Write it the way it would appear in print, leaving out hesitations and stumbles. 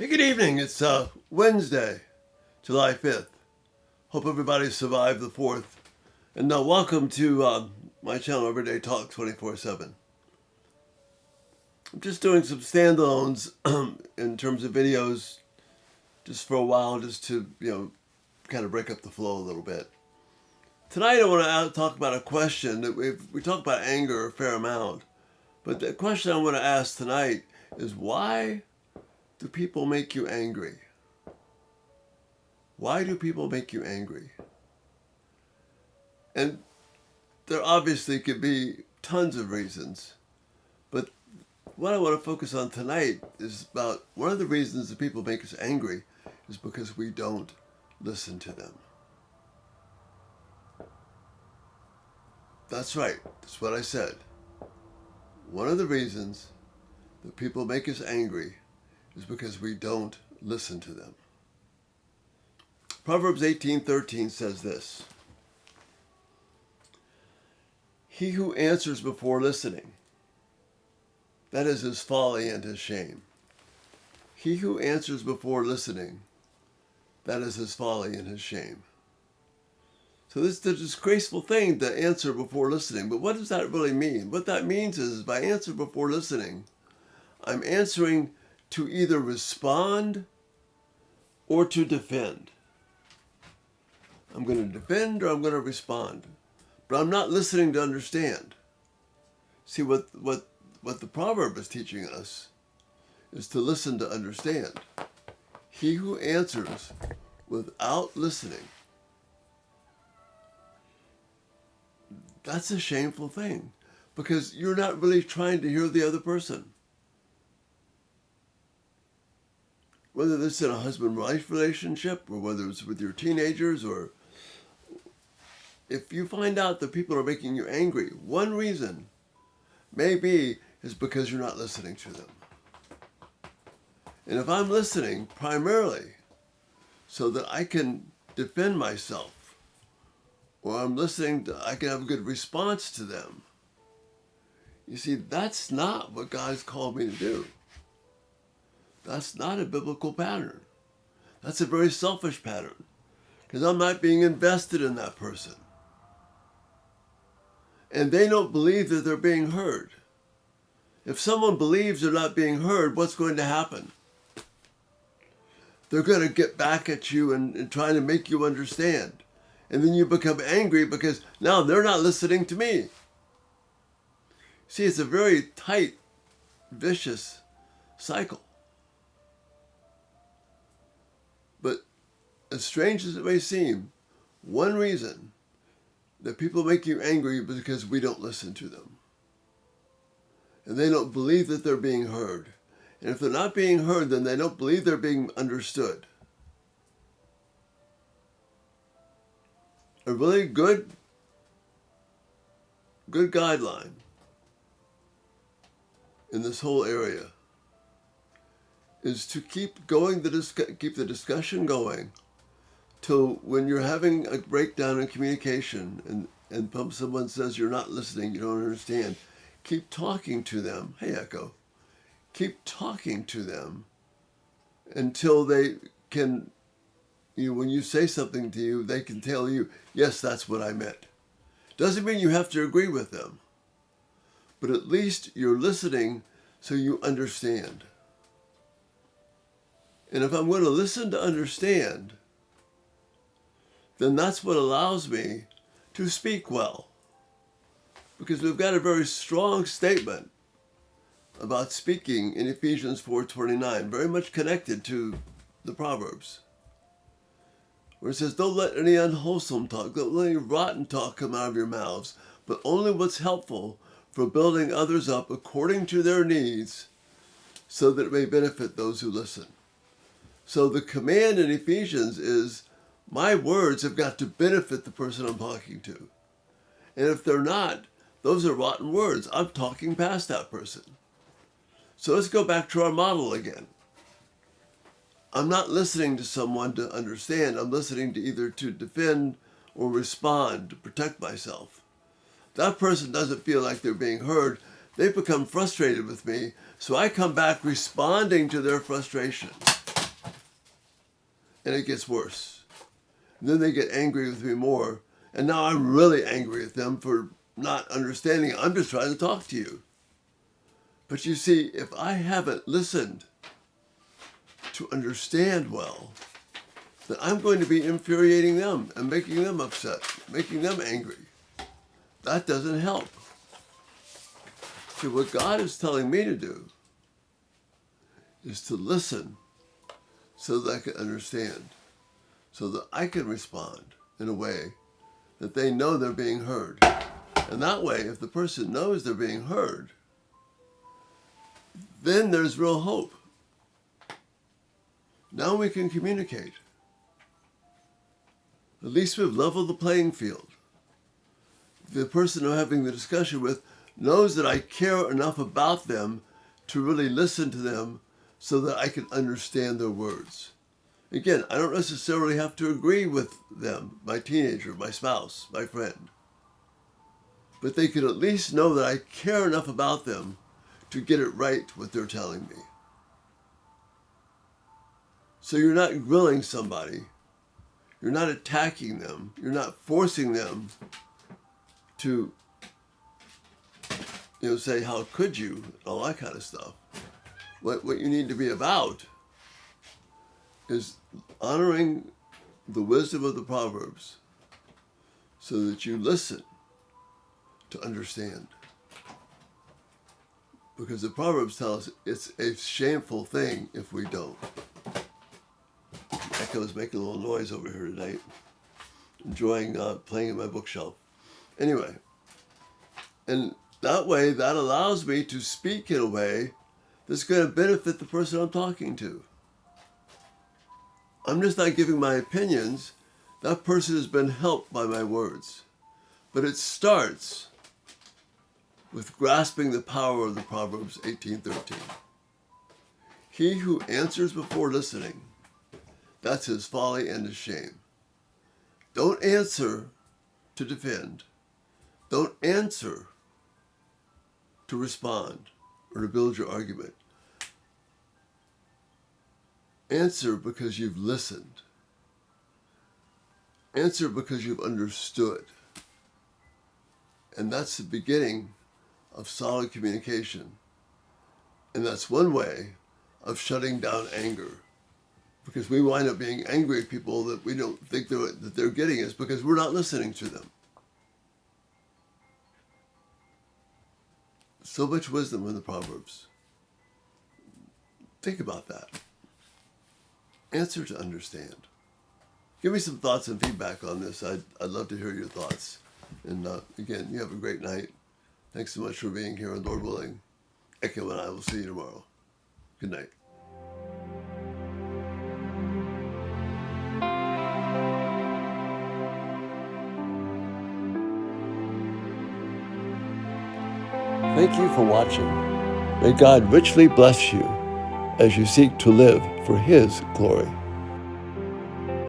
Hey, good evening. It's Wednesday, July 5th. Hope everybody survived the 4th. And welcome to my channel, Everyday Talk 24/7. I'm just doing some standalones in terms of videos just for a while, just to, kind of break up the flow a little bit. Tonight I want to talk about a question that we talk about anger a fair amount. But the question I want to ask tonight is, why do people make you angry? Why do people make you angry? And there obviously could be tons of reasons, but what I want to focus on tonight is about one of the reasons that people make us angry is because we don't listen to them. That's right, that's what I said. One of the reasons that people make us angry is because we don't listen to them. Proverbs 18:13 says this: "He who answers before listening, that is his folly and his shame." He who answers before listening, that is his folly and his shame. So this is the disgraceful thing to answer before listening. But what does that really mean? What that means is, by answer before listening, I'm answering to either respond or to defend. I'm going to defend or I'm going to respond. But I'm not listening to understand. See, what the proverb is teaching us is to listen to understand. He who answers without listening, that's a shameful thing, because you're not really trying to hear the other person. Whether this is in a husband-wife relationship, or whether it's with your teenagers, or if you find out that people are making you angry, one reason maybe is because you're not listening to them. And if I'm listening primarily so that I can defend myself, or I'm listening to, I can have a good response to them, you see, that's not what God's called me to do. That's not a biblical pattern. That's a very selfish pattern, because I'm not being invested in that person. And they don't believe that they're being heard. If someone believes they're not being heard, what's going to happen? They're going to get back at you and try to make you understand. And then you become angry because now they're not listening to me. See, it's a very tight, vicious cycle. But as strange as it may seem, one reason that people make you angry is because we don't listen to them. And they don't believe that they're being heard. And if they're not being heard, then they don't believe they're being understood. A really good guideline in this whole area is to keep the discussion going till when you're having a breakdown in communication and someone says you're not listening, you don't understand. Keep talking to them. Hey, Echo. Keep talking to them until they can, when you say something to you, they can tell you, yes, that's what I meant. Doesn't mean you have to agree with them, but at least you're listening so you understand. And if I'm going to listen to understand, then that's what allows me to speak well. Because we've got a very strong statement about speaking in Ephesians 4:29, very much connected to the Proverbs, where it says, "Don't let any unwholesome talk, don't let any rotten talk come out of your mouths, but only what's helpful for building others up according to their needs, so that it may benefit those who listen." So the command in Ephesians is, my words have got to benefit the person I'm talking to. And if they're not, those are rotten words. I'm talking past that person. So let's go back to our model again. I'm not listening to someone to understand. I'm listening to either to defend or respond, to protect myself. That person doesn't feel like they're being heard. They become frustrated with me, so I come back responding to their frustration. and it gets worse. And then they get angry with me more, and now I'm really angry at them for not understanding. I'm just trying to talk to you. But you see, if I haven't listened to understand well, then I'm going to be infuriating them and making them upset, making them angry. That doesn't help. See, what God is telling me to do is to listen so that I can understand, so that I can respond in a way that they know they're being heard. And that way, if the person knows they're being heard, then there's real hope. Now we can communicate. At least we've leveled the playing field. The person I'm having the discussion with knows that I care enough about them to really listen to them so that I can understand their words. Again, I don't necessarily have to agree with them, my teenager, my spouse, my friend. But they can at least know that I care enough about them to get it right what they're telling me. So you're not grilling somebody. You're not attacking them. You're not forcing them to, say, how could you? All that kind of stuff. What you need to be about is honoring the wisdom of the Proverbs so that you listen to understand. Because the Proverbs tell us it's a shameful thing if we don't. Echo's making a little noise over here tonight. Enjoying playing at my bookshelf. Anyway, and that way, that allows me to speak in a way that's going to benefit the person I'm talking to. I'm just not giving my opinions. That person has been helped by my words. But it starts with grasping the power of the Proverbs 18:13. He who answers before listening, that's his folly and his shame. Don't answer to defend. Don't answer to respond or to build your argument. Answer because you've listened. Answer because you've understood. And that's the beginning of solid communication. And that's one way of shutting down anger. Because we wind up being angry at people that we don't think that they're getting us because we're not listening to them. So much wisdom in the Proverbs. Think about that. Answer to understand. Give me some thoughts and feedback on this. I'd love to hear your thoughts. And again, you have a great night. Thanks so much for being here, and Lord willing, Echo and I will see you tomorrow. Good night. Thank you for watching. May God richly bless you as you seek to live for His glory.